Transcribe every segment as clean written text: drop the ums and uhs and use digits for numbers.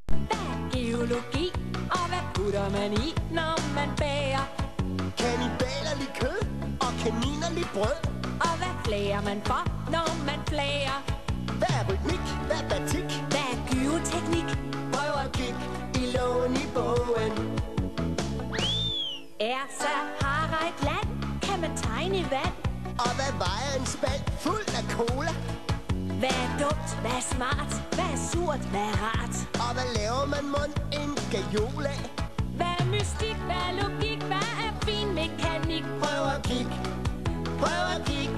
Hvad er geologi, og hvad putter man i, når man bager? Kannibaler lige kød, og kaniner lige brød. Og hvad flager man for, når man flager? Hvad er rytmik? Hvad er batik? Hvad er gyroteknik? Prøv at kigge i lågen i bogen. Er Sahara et land? Kan man tegne i vand? Og hvad vejer en spand fuld af cola? Hvad er dumt? Hvad er smart? Hvad er surt? Hvad er rart? Og hvad laver man mon en gajol af? Hvad er mystik? Hvad er logik? Hvad er fin mekanik? Prøv at kigge. Prøv at kigge.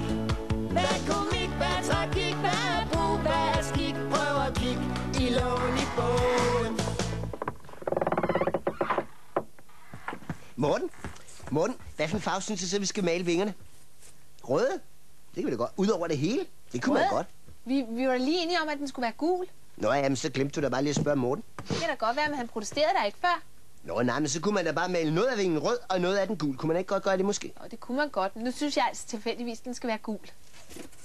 Hvad er komik? Hvad er tragik? Hvad er brug? Hvad er skik? Prøv at kigge i lågen i bogen. Morten, hvad for en farve synes du så, vi skal male vingerne? Røde? Det kan vi da godt. Udover det hele? Det kunne man godt. Vi var lige enige om, at den skulle være gul. Nå ja, men så glemte du da bare lige at spørge Morten. Det kan da godt være, men han protesterede der ikke før. Nå nej, men så kunne man da bare male noget af vingen rød, og noget af den gul. Kunne man ikke godt gøre det måske? Og det kunne man godt, men nu synes jeg altså tilfældigvis, at den skal være gul.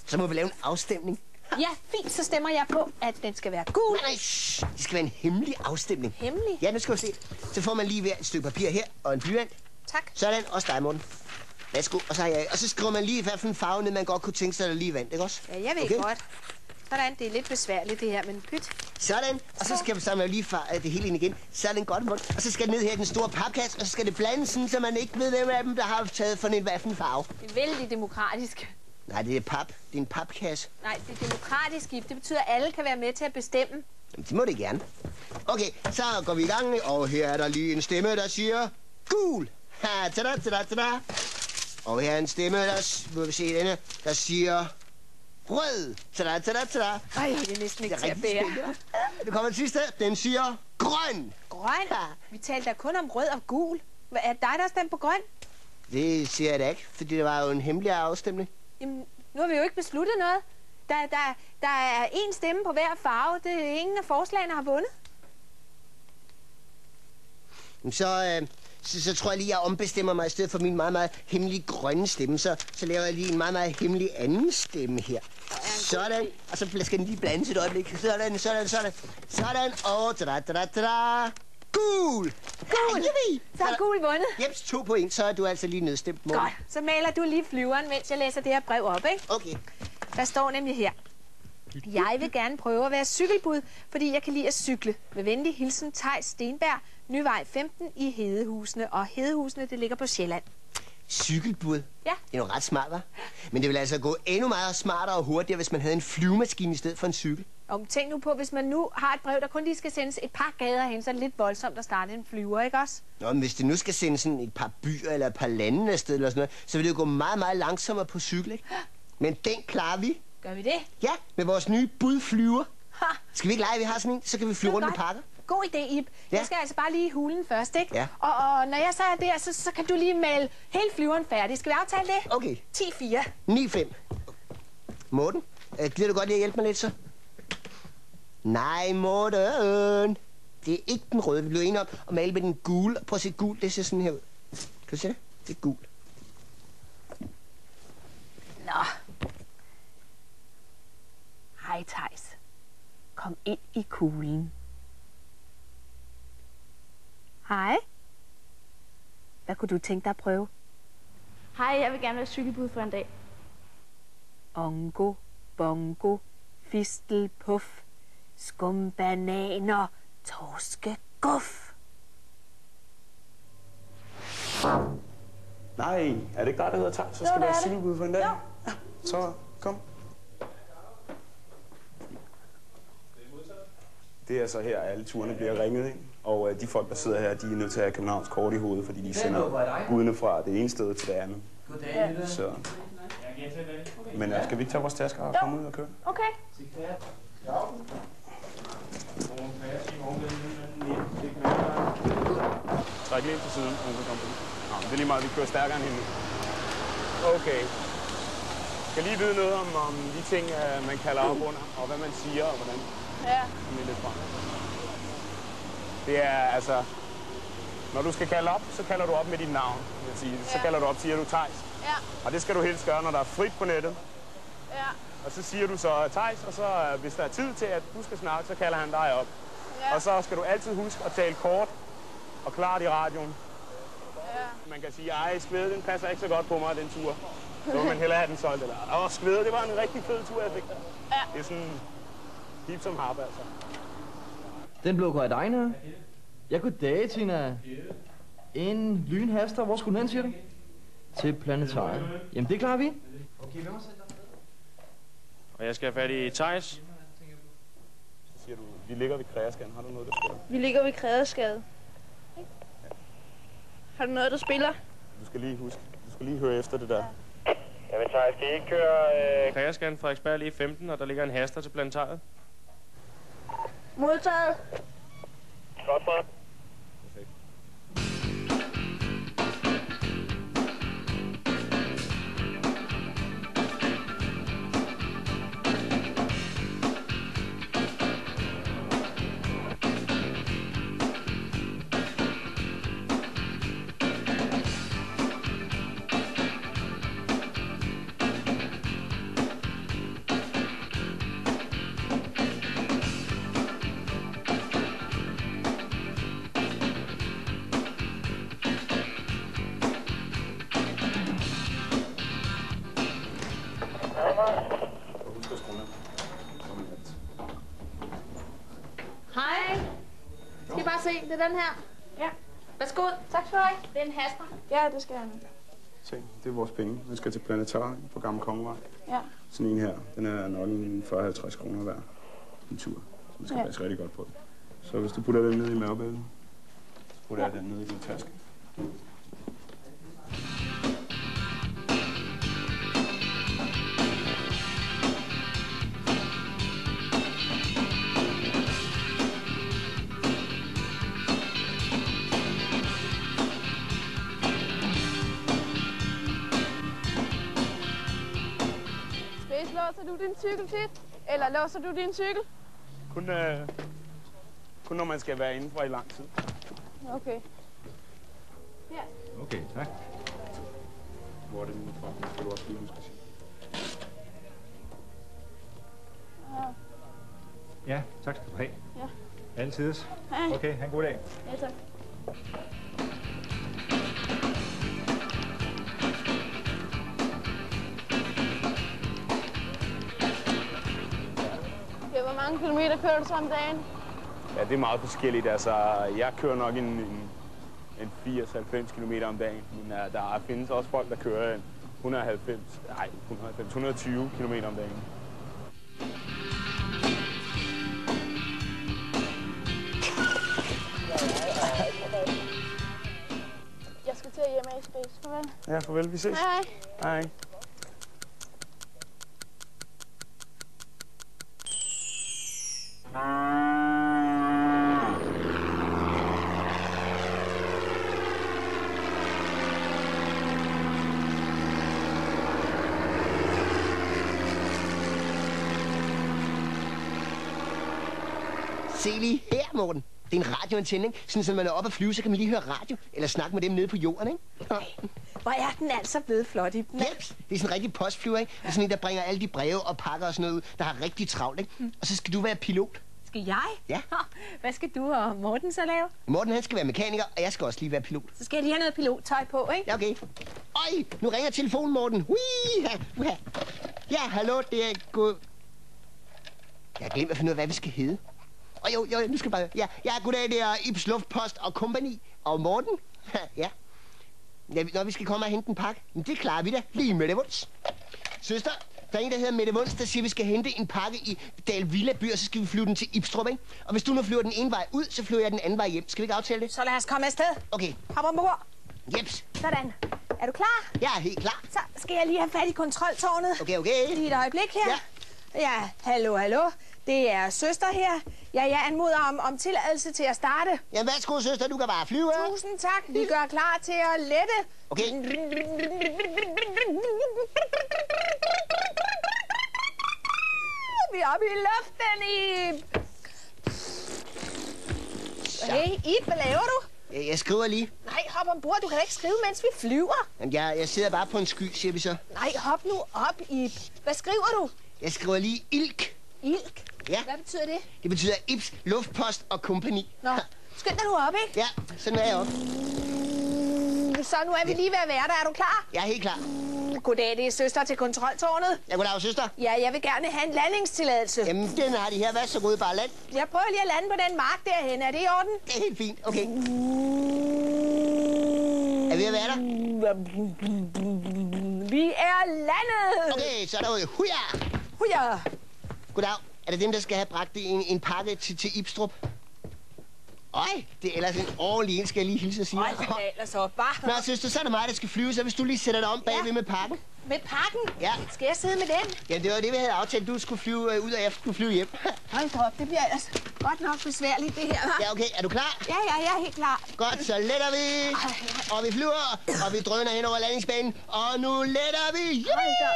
Så må vi lave en afstemning. Ja, fint, så stemmer jeg på, at den skal være gul. Nej, det skal være en hemmelig afstemning. Hemmelig? Ja, nu skal du se. Så får man lige hver et stykke papir her, og en blyant. Tak. Sådan, også dig, Morten. Værsgo, og så skriver man lige, hvad for en farve ned, man godt kunne tænke sig, der lige vandt, ikke også? Ja, jeg ved godt. Sådan, det er lidt besværligt det her, men pyt. Sådan, og så skal vi samle lige det hele ind igen. Sådan, godt, Morten. Og så skal det ned her i den store papkasse, og så skal det blandes sådan, så man ikke ved, hvem af dem, der har taget for en hvad for en farve. Det er vældig demokratisk. Nej, det er pap. Det er en papkasse. Nej, det er demokratisk gift. Det betyder, at alle kan være med til at bestemme. Jamen, det må det gerne. Okay, så går vi i gang, og her er der lige en stemme, der siger gul. Ha, tada, tada, tada. Og her er en stemme, må vi se denne, der siger rød. Tada, tada, tada. Ej, det er næsten ikke til at bære. Det kommer den sidste, den siger grøn. Grøn? Vi talte da kun om rød og gul. Hvad er det dig, der har stemt på grøn? Det siger jeg da ikke, fordi det var jo en hemmelig afstemning. Jamen, nu har vi jo ikke besluttet noget. Der er én stemme på hver farve. Det er ingen af forslagene har vundet. Så tror jeg lige, jeg ombestemmer mig i stedet for min meget, meget hemmelige grønne stemme. Så laver jeg lige en meget, meget hemmelig anden stemme her. Sådan. Og så skal den lige blandes et øjeblik. Sådan. Sådan. Og tada. Gul! Gul! Så har gul vundet. Jeps, 2 point. Så er du altså lige nedstemt, Morten. Godt. Så maler du lige flyveren, mens jeg læser det her brev op, ikke? Okay. Der står nemlig her. Jeg vil gerne prøve at være cykelbud, fordi jeg kan lide at cykle. Med venlig hilsen, Theis Stenberg, Nyvej 15 i Hedehusene. Og Hedehusene, det ligger på Sjælland. Cykelbud? Ja. Det er jo ret smart, hva'? Men det ville altså gå endnu meget smartere og hurtigere, hvis man havde en flyvemaskine i stedet for en cykel. Og tænk nu på, hvis man nu har et brev, der kun lige skal sendes et par gader hen, så er det lidt voldsomt at starte en flyver, ikke også? Nå, men hvis det nu skal sendes sådan et par byer eller et par lande afsted eller sådan noget, så vil det jo gå meget, meget langsommere på cykel, ikke? Men den klarer vi. Gør vi det? Ja, med vores nye budflyver. Skal vi ikke lege, at vi har sådan en? Så kan vi flyve rundt med pakker. God idé, Ib. Ja. Jeg skal altså bare lige i hulen først, ikke? Ja. Og når jeg så er der, så kan du lige male hele flyveren færdig. Skal vi aftale det? Okay. 10-4. 9-5. Morten, gider du godt lige at hjælpe mig lidt så? Nej, Morten. Det er ikke den røde. Vi blev enige om at male med den gule. Prøv at se gul. Det ser sådan her ud. Kan du se det? Det er gul. Nå. Hej, Theis. Kom ind i kuglen. Hej. Hvad kunne du tænke dig at prøve? Hej, jeg vil gerne være cykelbud for en dag. Ongo, bongo, fistel, puff, skumbananer, torske, guf. Nej, er det ikke dig, der hedder Theis? Så skal du være cykelbud for en dag. Ja. Så kom. Det er så her, at alle turene bliver ringet ind. Og de folk, der sidder her, de er nødt til at have Københavns kort i hovedet, fordi de sender budene fra det ene sted til det andet. Så. Men skal vi ikke tage vores tasker og komme ud og køre? Okay. Træk lige ind til siden, hun kan komme på. Nå, det er lige meget, vi kører stærkere end hende. Okay. Jeg skal lige vide noget om de ting, man kalder op under, og hvad man siger, og hvordan. Ja. Det er altså, når du skal kalde op, så kalder du op med dit navn, vil jeg sige. Så kalder du op, siger du Theis. Ja. Og det skal du helst gøre, når der er frit på nettet. Ja. Og så siger du så Theis, og så hvis der er tid til, at du skal snakke, så kalder han dig op. Og så skal du altid huske at tale kort og klart i radioen. Man kan sige, ej, skvæde, den passer ikke så godt på mig, den tur. Så må man hellere have den solgt. Eller, skvæde, det var en rigtig fed tur, jeg fik. Ja. Det er sådan hip som harp, altså. Den blå går dig, her. Ja, goddag, Tina. En lynhaster. Hvor skulle den hen, siger du? Til planetariet. Jamen, det klarer vi. Okay, hvem har sendt dig? Og jeg skal have fat i Theis. Så siger du, vi ligger ved Kreasgaden. Har du noget, der spiller? Vi ligger ved Kreasgade. Ja. Har du noget, der spiller? Du skal lige huske. Du skal lige høre efter det der. Jamen Theis, skal I ikke køre Kreasgaden Frederiksberg lige 15, og der ligger en haster til planetariet? Modtaget. Godt, Fred. Perfekt. Hej. Skal I bare se, det er den her. Ja. Værsgo. Tak skal du have. Det er en haster. Ja, det skal jeg have. Se, det er vores penge. Den skal til planetariet på Gamle Kongevej. Ja. Sådan en her, den er nok en 40-50 kroner hver. En tur. Så man skal passe rigtig godt på det. Så hvis du putter den ned i mavebælgen, så putter jeg den ned i din taske. Låser du din cykel tit? Eller låser du din cykel? Kun når man skal være indenfor i lang tid. Okay. Ja. Okay, tak. Hvor er det nu fra? Det skal du også lige huske at sige. Ja, tak skal du have. Ja. Altid. Hej. Okay, ha' en god dag. Ja, tak. Hvor mange kilometer kører du så om dagen? Ja, det er meget forskelligt. Altså, jeg kører nok en 80-90 kilometer om dagen. Men der findes også folk, der kører 120 kilometer om dagen. Jeg skal til at hjemme i Space. Farvel. Ja, farvel. Vi ses. Hej. Hej. Se lige her, Morten. Det er en radioantenne, ikke? Sådan, at man er oppe at flyve, så kan man lige høre radio. Eller snakke med dem nede på jorden, ikke? Ja. Hvor er den altså blevet flot i den? Jeps, det er sådan en rigtig postflyver, ikke? Det er sådan en, der bringer alle de breve og pakker og sådan noget ud, der har rigtig travlt, ikke? Og så skal du være pilot. Skal jeg? Ja. Hvad skal du og Morten så lave? Morten, han skal være mekaniker, og jeg skal også lige være pilot. Så skal jeg lige have noget pilottøj på, ikke? Ja, okay. Øj, nu ringer telefonen, Morten. Hui, ja, hallo, det er god... Jeg har glemt at finde ud af, hvad vi skal hedde. Og jo, nu skal jeg bare... Ja, goddag, det er Ibs Luftpost og Company. Og Morten? Ja. Når vi skal komme og hente en pakke, men det klarer vi da lige med det vunds. Søster, der er en, der hedder Mette Wunds, der siger, at vi skal hente en pakke i Dalvilla by, og så skal vi flyve den til Ibstrup, ikke? Og hvis du nu flyver den ene vej ud, så flyver jeg den anden vej hjem. Skal vi ikke aftale det? Så lad os komme afsted. Okay. Hop ombord. Jeps. Sådan. Er du klar? Jeg er helt klar. Så skal jeg lige have fat i kontroltårnet. Okay. Lige et øjeblik her. Ja, hallo. Det er søster her. Ja, jeg anmoder om tilladelse til at starte. Ja, værsgo, søster. Du kan bare flyve. Tusind tak. Vi gør klar til at lette. Okay. Vi er oppe i luften, Ib. Hey, Ib, hvad laver du? Jeg skriver lige. Nej, hop ombord. Du kan da ikke skrive, mens vi flyver. Jamen, jeg sidder bare på en sky, siger vi så. Nej, hop nu op, Ib. Hvad skriver du? Jeg skriver lige ilk. Ilk? Ja. Hvad betyder det? Det betyder Ibs, Luftpost og kompagni. Nå, skynd dig nu op, ikke? Ja, så nu er jeg oppe. Så nu er vi lige ved at være der. Er du klar? Jeg er helt klar. Goddag, det er søster til kontroltårnet. Ja, goddag, søster. Ja, jeg vil gerne have en landingstilladelse. Jamen, den har de her. Vær så god, bare land. Jeg prøver lige at lande på den mark derhen. Er det i orden? Det er helt fint. Okay. Er vi ved at være der? Vi er landet! Okay, så er der jo huja! Huja! Goddag. Er det dem, der skal have bragt en pakke til Ibstrup? Øj, det er ellers en ordentlig en, skal jeg lige hilse og sige. Øj, det er ellers op, bare. Nå, søster, så er det mig, der skal flyve, så hvis du lige sætter dig om bagved med pakken. Med pakken? Ja. Skal jeg sidde med den? Ja, det var det, vi havde aftalt. Du skulle flyve ud, og jeg skulle flyve hjem. Hold da op, det bliver ellers godt nok besværligt, det her, hva'? Ja, okay. Er du klar? Ja, jeg er helt klar. Godt, så letter vi. Og vi flyver, og vi drøner hen over landingsbanen. Og nu letter vi. Hold da.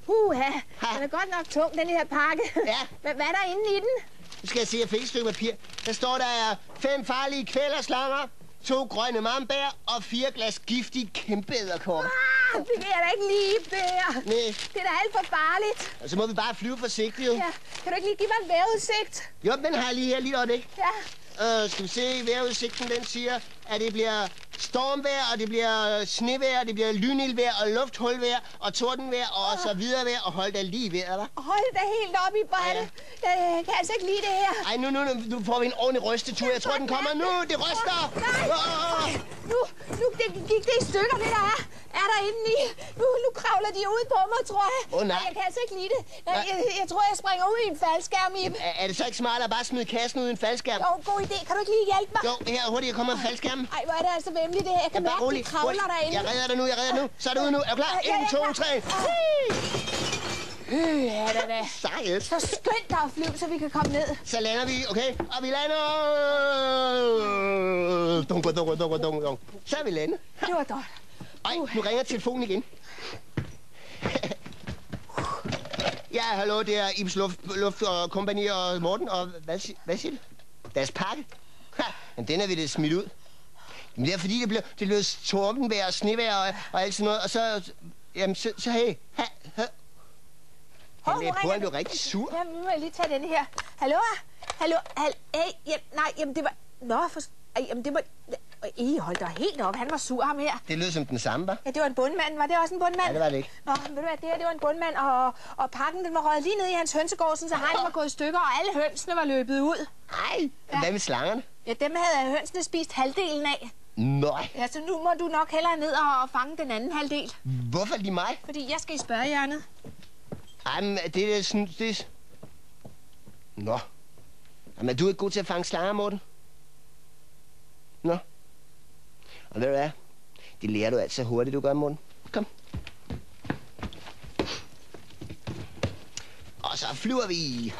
Puha, den er godt nok tung, den her pakke. Ja. Hvad er der inde i den? Nu skal jeg se, jeg fik et stykke papir. Der står, der er 5 farlige kvælerslanger, 2 grønne mambær og 4 glas giftig kæmpeæderkopper. Det kan jeg da ikke lige bære. Nej. Det er da alt for farligt. Og så må vi bare flyve forsigtigt, jo. Ja, kan du ikke lige give mig en vejrudsigt? Jo, den har jeg lige her, lige øjeblik. Ja. Skal vi se, vejrudsigten den siger, at det bliver stormvejr, og det bliver snevejr, det bliver lynildvejr og lufthulvejr og tordenvejr og så videre vejr, og hold da lige vejret, hva'? Hold da helt op i brættet. Jeg kan altså ikke lide det her. Ej, nu får vi en ordentlig rystetur. Jeg tror, den kommer nu. Det ryster. Nej. Nu gik det i stykker, det der er derinde i. Nu kravler de ud på mig, tror jeg. Nej. Jeg kan altså ikke lide det. Jeg tror, jeg springer ud i en faldskærm, Ib. Er det så ikke smart at bare smide kassen ud i en faldskærm? Jo, god idé. Kan du ikke lige hjælpe mig? Jo, her hurtigt, jeg kommer en faldskærm. Ej, hvor er det altså vemmeligt det her. Jeg kan mærke, de kravler derinde. Jeg redder dig nu, Så er du ude nu. Er du klar? 1, 2, 3. Ja, det er Sejt. så skønt der at flyve, så vi kan komme ned. Så lander vi, okay? Og vi lander. Dunk. Så er vi landet. Det var godt. Ej, nu ringer telefonen igen. Ja, hallo, det er Ibs Luft og kompagni og Morten. Og hvad siger du? Deres pakke? Men den er vi det smidt ud. Men det er fordi, det blev tordenvejr og snevejr og alt sådan noget. Og så, jamen, så hey. Han blev rigtig sur. Ja, nu må jeg lige tage denne her. Hallo? Jamen det var... jamen det var... hold da helt op. Han var sur, ham her. Det lød som den samme, hva'? Ja, det var en bundmand. Var det også en bundmand? Ja, det var det ikke. Nå, ved du hvad, det var en bundmand, og pakken, den var røget lige ned i hans hønsegård, så hegnet var gået i stykker, og alle hønsene var løbet ud. Ej, hvad med slangerne? Ja, dem havde hønsene spist halvdelen af. Nej. Ja, så nu må du nok hellere ned og fange den anden halvdel. Hvorfor lige mig? Fordi jeg skal i spørgehjørnet. Ej, men det er sådan... Nå. Jamen, er du ikke god til at fange slanger, Morten? Nå. Og ved du hvad? Det lærer du altså hurtigt, du gør, Morten. Kom. Og så flyver vi.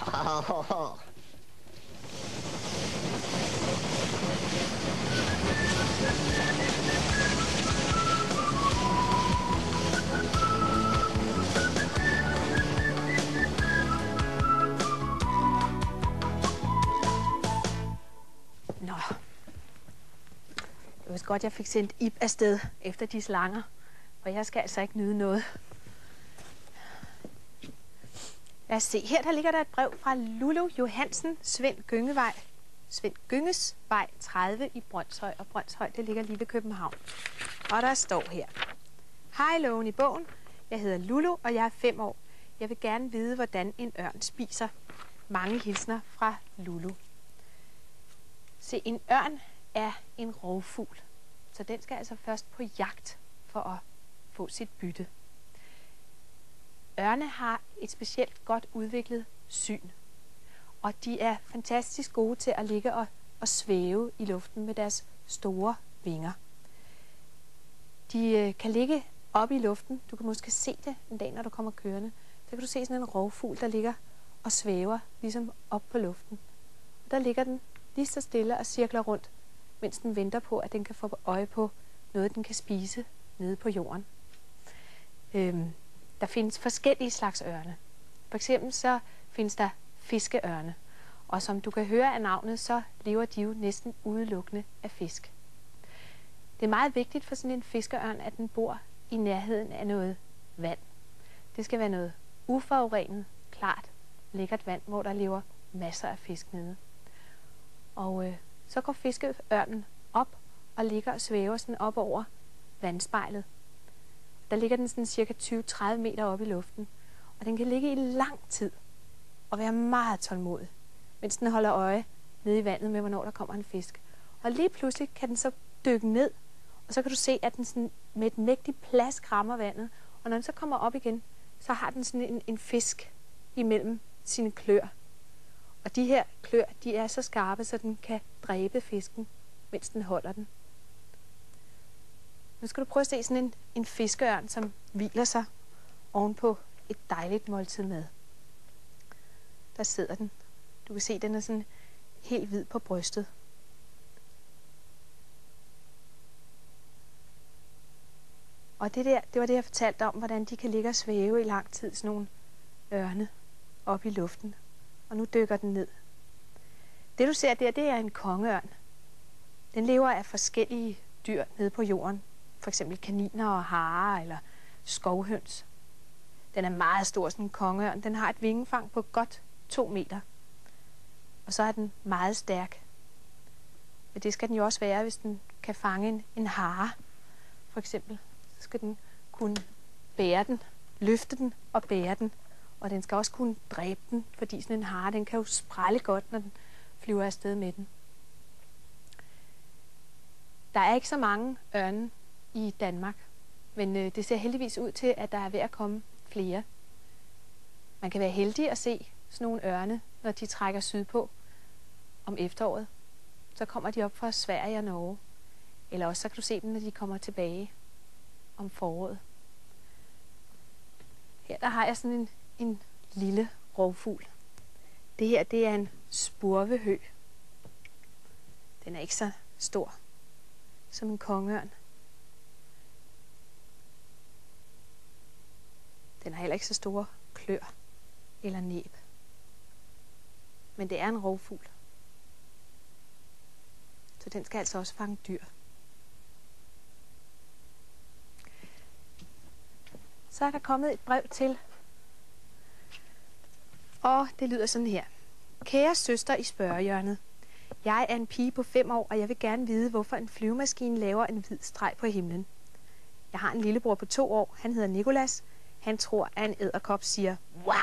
Nå. Det var godt, jeg fik sendt Ib afsted efter de slanger. For jeg skal altså ikke nyde noget. Lad os se. Her der ligger der et brev fra Lulu Johansen, Svend Gynges vej 30 i Brønshøj. Og Brønshøj, det ligger lige ved København. Og der står her. Hej, loven i bogen. Jeg hedder Lulu, og jeg er 5 år. Jeg vil gerne vide, hvordan en ørn spiser. Mange hilsner fra Lulu. Se, en ørn er en rovfugl, så den skal altså først på jagt for at få sit bytte. Ørne har et specielt godt udviklet syn, og de er fantastisk gode til at ligge og svæve i luften med deres store vinger. De kan ligge oppe i luften. Du kan måske se det en dag, når du kommer kørende. Der kan du se sådan en rovfugl, der ligger og svæver ligesom op på luften. Og der ligger den lige så stille og cirkler rundt, mens den venter på, at den kan få øje på noget, den kan spise nede på jorden. Der findes forskellige slags ørne. For eksempel så findes der fiskeørne, og som du kan høre af navnet, så lever de jo næsten udelukkende af fisk. Det er meget vigtigt for sådan en fiskeørn, at den bor i nærheden af noget vand. Det skal være noget uforurenet, klart lækkert vand, hvor der lever masser af fisk nede. Og så går fiskeørnen op og ligger og svæver sådan op over vandspejlet. Der ligger den sådan cirka 20-30 meter oppe i luften. Og den kan ligge i lang tid og være meget tålmodig, mens den holder øje nede i vandet med, hvornår der kommer en fisk. Og lige pludselig kan den så dykke ned, og så kan du se, at den sådan med et mægtigt plask rammer vandet. Og når den så kommer op igen, så har den sådan en fisk imellem sine klør. Og de her klør, de er så skarpe, så den kan dræbe fisken, mens den holder den. Nu skal du prøve at se sådan en fiskeørn, som hviler sig ovenpå et dejligt måltid mad. Der sidder den. Du kan se, at den er sådan helt hvid på brystet. Og det var det, jeg fortalte om, hvordan de kan ligge og svæve i lang tid, sådan nogle ørne op i luften. Og nu dykker den ned. Det du ser der, det er en kongeørn. Den lever af forskellige dyr nede på jorden. For eksempel kaniner og harer eller skovhøns. Den er meget stor, sådan en kongeørn. Den har et vingefang på godt 2 meter. Og så er den meget stærk. Men det skal den jo også være, hvis den kan fange en hare. For eksempel, så skal den kunne bære den, løfte den og bære den. Og den skal også kunne dræbe den, fordi sådan en hare, den kan jo sprælle godt, når den flyver afsted med den. Der er ikke så mange ørne i Danmark, men det ser heldigvis ud til, at der er ved at komme flere. Man kan være heldig at se sådan nogle ørne, når de trækker sydpå om efteråret. Så kommer de op fra Sverige og Norge. Eller også så kan du se dem, når de kommer tilbage om foråret. Her der har jeg sådan en lille rovfugl. Det her, det er en spurvehø. Den er ikke så stor som en kongeørn. Den har heller ikke så store klør eller næb. Men det er en rovfugl. Så den skal altså også fange dyr. Så er der kommet et brev til. Og det lyder sådan her. Kære søster i spørgehjørnet. Jeg er en pige på 5 år, og jeg vil gerne vide, hvorfor en flyvemaskine laver en hvid streg på himlen. Jeg har en lillebror på 2 år. Han hedder Nikolas. Han tror, at en edderkop siger, wow!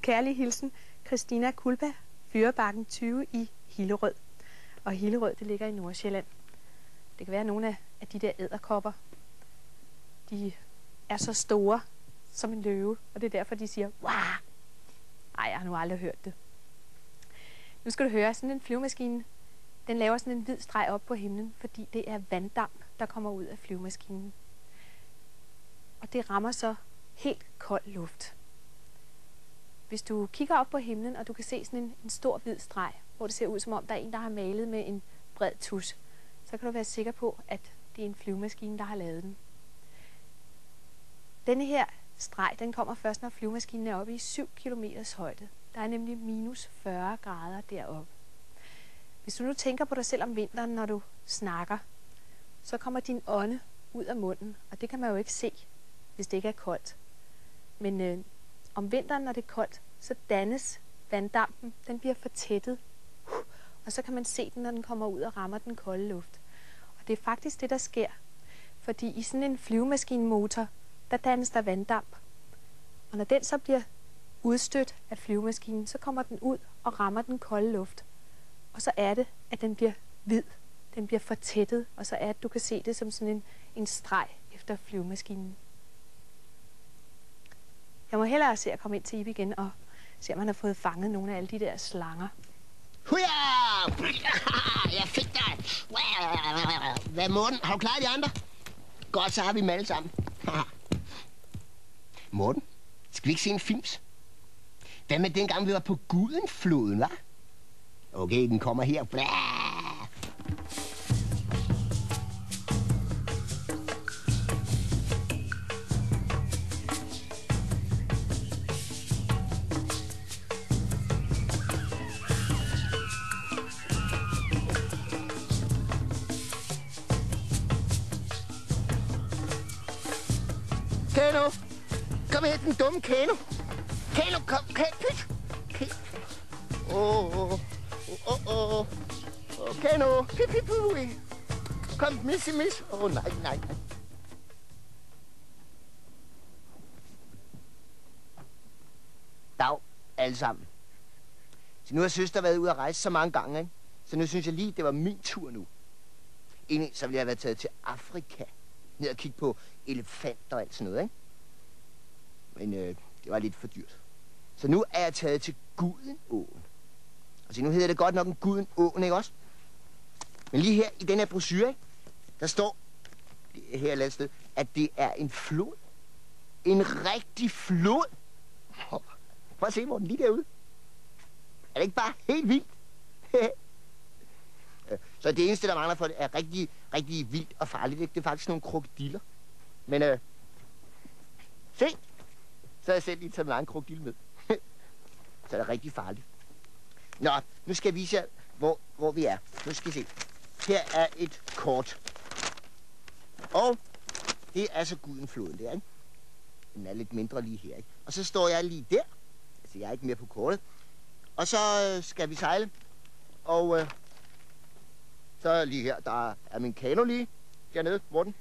Kærlig hilsen, Christina Kulba, Fyrebakken 20 i Hillerød. Og Hillerød, det ligger i Nordsjælland. Det kan være, at nogle af de der edderkopper, de er så store som en løve, og det er derfor, de siger, wow! Ej, jeg har nu aldrig hørt det. Nu skal du høre, sådan en flyvemaskine, den laver sådan en hvid streg op på himlen, fordi det er vanddamp, der kommer ud af flyvemaskinen. Og det rammer så helt kold luft. Hvis du kigger op på himlen, og du kan se sådan en stor hvid streg, hvor det ser ud som om, der er en, der har malet med en bred tusch, så kan du være sikker på, at det er en flyvemaskine, der har lavet den. Denne her streg, den kommer først, når flyvemaskinen er oppe i 7 km højde. Der er nemlig minus 40 grader deroppe. Hvis du nu tænker på dig selv om vinteren, når du snakker, så kommer din ånde ud af munden, og det kan man jo ikke se, hvis det ikke er koldt. Men om vinteren, når det er koldt, så dannes vanddampen, den bliver fortættet, og så kan man se den, når den kommer ud og rammer den kolde luft. Og det er faktisk det, der sker, fordi i sådan en flyvemaskinmotor, der dannes der vanddamp. Og når den så bliver udstødt af flyvemaskinen, så kommer den ud og rammer den kolde luft. Og så er det, at den bliver hvid. Den bliver fortættet, og så er det, at du kan se det som sådan en streg efter flyvemaskinen. Jeg må hellere se at komme ind til Ibe igen og se, om han har fået fanget nogle af alle de der slanger. Huja! Jeg fik dig! Hvad Morten? Har du klaret de andre? Godt, så har vi dem alle sammen. Morten, skal vi ikke se en films? Hvad med dengang vi var på Gudenfloden, hva'? Okay, den kommer her. Blah! Kano! Kom her, den dumme Kano! Kano, kom, pyt. Kano, pip. Kom, mis. Nej. Dag, alle sammen. Så nu har søster været ude at rejse så mange gange, ikke? Så nu synes jeg lige, det var min tur nu. Egentlig så ville jeg have været taget til Afrika. Ned og kigge på elefanter og alt sådan noget, ikke? Men det var lidt for dyrt. Så nu er jeg taget til Gudenåen. Og så nu hedder det godt nok en Gudenåen, ikke også? Men lige her i den her brochure, ikke? Der står her et sted, at det er en flod. En rigtig flod. Prøv at se, Morten, lige derude. Er det ikke bare helt vildt? Så det eneste, der mangler for det, er rigtig, rigtig vildt og farligt, ikke? Det er faktisk nogle krokodiller. Men se, så har jeg selv lige taget min egen krokodil med. Så er det rigtig farligt. Nå, nu skal jeg vise jer, hvor vi er. Nu skal I se. Her er et kort. Og det er altså Gudenfloden der, ikke? Den er lidt mindre lige her, ikke? Og så står jeg lige der. Altså, jeg er ikke mere på kortet. Og så skal vi sejle. Og så lige her, der er min kano lige dernede, Morten.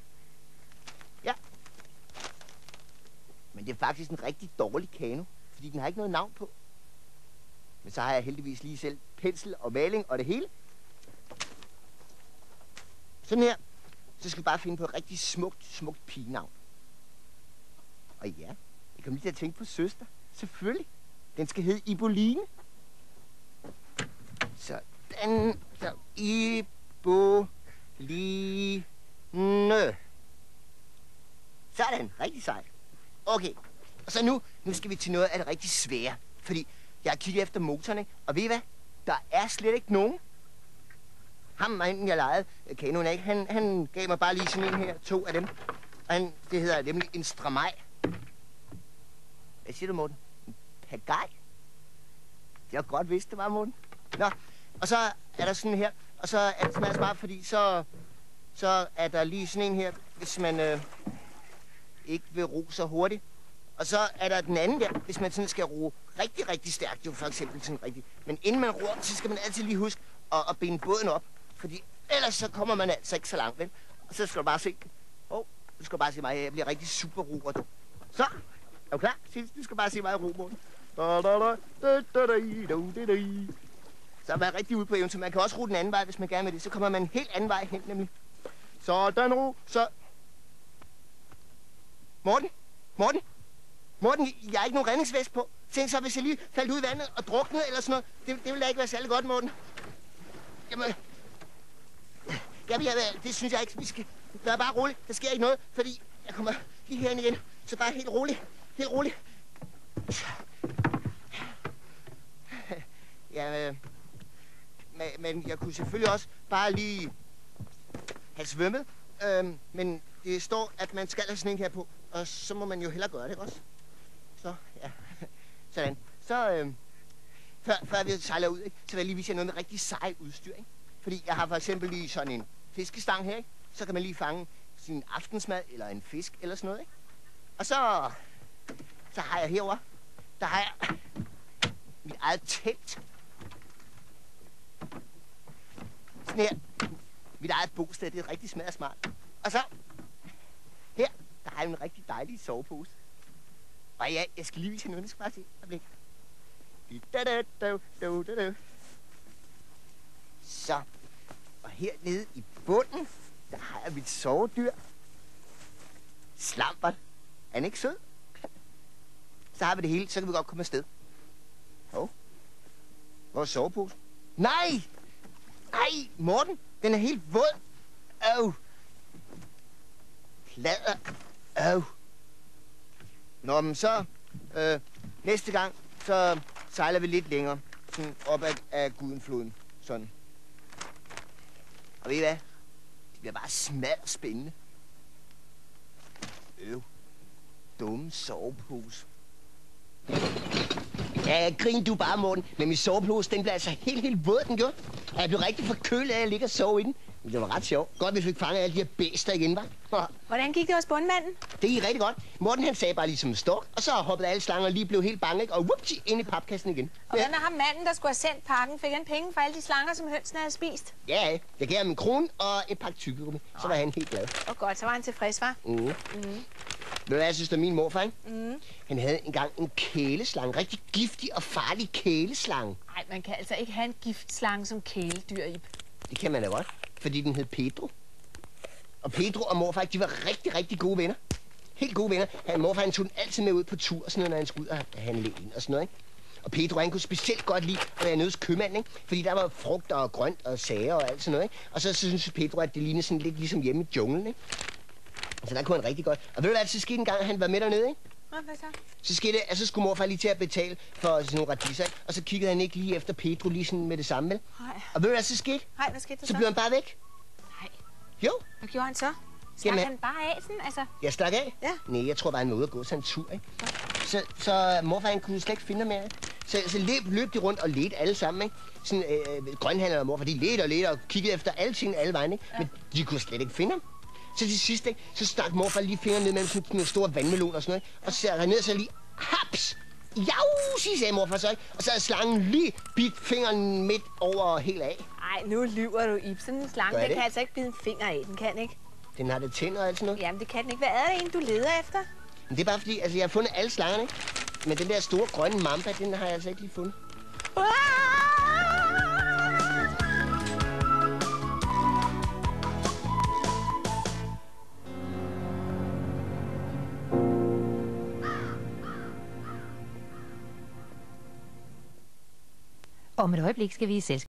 Ja. Men det er faktisk en rigtig dårlig kano, fordi den har ikke noget navn på. Men så har jeg heldigvis lige selv pensel og maling og det hele. Sådan her. Så skal vi bare finde på et rigtig smukt pigenavn. Og ja, jeg kom lige til at tænke på søster. Selvfølgelig. Den skal hedde Iboline. Sådan. Så Iboline. Sådan. Rigtig sejt. Okay. Og så nu skal vi til noget af det rigtig svære. Fordi jeg har kigget efter motoren, ikke? Og ved I hvad? Der er slet ikke nogen. Ham, manden jeg lejede kanoen, ikke? Han gav mig bare lige sådan en her, 2 af dem. Og det hedder nemlig en stramaj. Hvad siger du, Morten? En pagaj? Det var godt vidst, det var, Morten. Nå, og så er der sådan her. Og så er det smager smart, fordi så er der lige sådan en her, hvis man ikke vil ro så hurtigt. Og så er der den anden der, hvis man sådan skal ro rigtig, rigtig stærkt, jo for eksempel sådan rigtig. Men inden man roer, så skal man altid lige huske at binde båden op. Fordi ellers så kommer man altså ikke så langt, vel? Og så skal du bare se. Du skal bare se mig, jeg bliver rigtig super roer, du. Så, er du klar? Du skal bare se mig ro, Morten. Så er man rigtig ude på eventyr. Man kan også ro den anden vej, hvis man gerne vil det. Så kommer man en helt anden vej hen, nemlig. Sådan ro, så... Morten, jeg har ikke nogen redningsvest på. Tænk så, hvis jeg lige faldt ud i vandet og druknede eller sådan noget. Det ville da ikke være særlig godt, Morten. Jamen, det synes jeg ikke, vi skal være bare rolig. Der sker ikke noget, fordi jeg kommer lige herind igen. Så bare helt rolig. Ja, men jeg kunne selvfølgelig også bare lige have svømmet. Men det står, at man skal have sådan en her på. Og så må man jo hellere gøre det, ikke også? Så, ja. Sådan. Så, før vi sejler ud, ikke, så vil jeg lige vise jer noget med rigtig sej udstyr, ikke? Fordi jeg har for eksempel lige sådan en fiskestang her, ikke? Så kan man lige fange sin aftensmad eller en fisk eller sådan noget, ikke? Og så har jeg herovre, der har jeg mit eget telt. Sådan her. Mit eget bosted, det er rigtig smart. Og så her, der har jeg en rigtig dejlig sovepose. Og ja, jeg skal lige vise noget, jeg skal bare se. Så, og hernede i bunden, der har jeg mit sovedyr. Slampert. Er han ikke sød? Så har vi det hele, så kan vi godt komme afsted. Hvor er soveposen? Nej, Morten, den er helt våd. Plader. Nå, men så næste gang, så sejler vi lidt længere. Sådan op af Gudenfloden. Sådan. Og ved I hvad? Det bliver bare smalt spændende. Dumme sovepose. Ja, grin du bare, Morten. Men min sovepose, den bliver altså helt våd, den gjorde. Jeg blev rigtig forkølet af at ligge og sove i den. Det var ret sjovt. Godt, vi fik fanget alle de her bæster igen, hva'? Hvordan gik det hos bundmanden? Det gik rigtig godt. Morten han sagde bare ligesom en stok, og så hoppede alle slanger og lige blev helt bange, ikke? Og whoopty, ind i papkassen igen. Og hvad med ham manden, der skulle have sendt pakken? Fik han penge for alle de slanger, som hønsene havde spist? Ja, jeg gav ham en krone og et pakke tyggegummi. Så var han helt glad. Og godt, så var han tilfreds, var? Ved du hvad, jeg synes, det er min morfar, ikke? Han havde engang en kæleslange. Rigtig giftig og farlig kæleslange. Nej, man kan altså ikke have en giftslange som kæledyr, Ib. Det kan man da godt, fordi den hed Pedro. Og Pedro og morfar, de var rigtig, rigtig gode venner. Helt gode venner. Morfar han tog den altid med ud på tur og sådan noget, når han skulle ud og handle ind og sådan noget, ikke? Og Pedro han kunne specielt godt lide at være nede hos købmanden, ikke? Fordi der var frugt og grønt og sager og alt sådan noget, ikke? Og så synes Pedro, at det lignede sådan lidt ligesom hjemme i junglen, ikke? Så der kunne han rigtig godt. Og ved du hvad, så skete en gang, han var med dernede, ikke? Hvad så? Så skete det, så skulle morfar lige til at betale for sådan nogle radiser, ikke? Og så kiggede han ikke lige efter Pedro lige sådan med det samme, vel? Nej. Og ved du hvad, så skete? Nej, hvad skete der så? Så blev han bare væk. Nej. Jo. Hvad gjorde han så? Stak han bare af sådan, altså? Jeg stak af? Ja. Nej, jeg tror bare, han var ude at gå sådan en tur, ikke? Så morfar, han kunne slet ikke finde ham mere. Så løb de rundt og ledte alle sammen, ikke? Sådan grønhandler og morfar, de ledte og kiggede efter alle ting alle vejen, ikke? Men de kunne slet ikke finde ham. Så til sidst, ikke? Så stak morfar lige fingeren ned mellem sådan nogle store vandmeloner og sådan noget, ikke? Og så han ned så lige, haps! Jau, sagde morfar så, ikke? Og så havde slangen lige bidt fingeren midt over helt af. Ej, nu lyver du, Ib. Sådan en slange, den kan altså ikke bide en finger af, den kan ikke. Den har det tænder og alt sådan noget. Jamen, det kan den ikke. Hvad er det en, du leder efter? Men det er bare fordi, altså jeg har fundet alle slangerne, ikke? Men den der store grønne mamba, den har jeg altså ikke lige fundet. Om et øjeblik skal vi i selskab.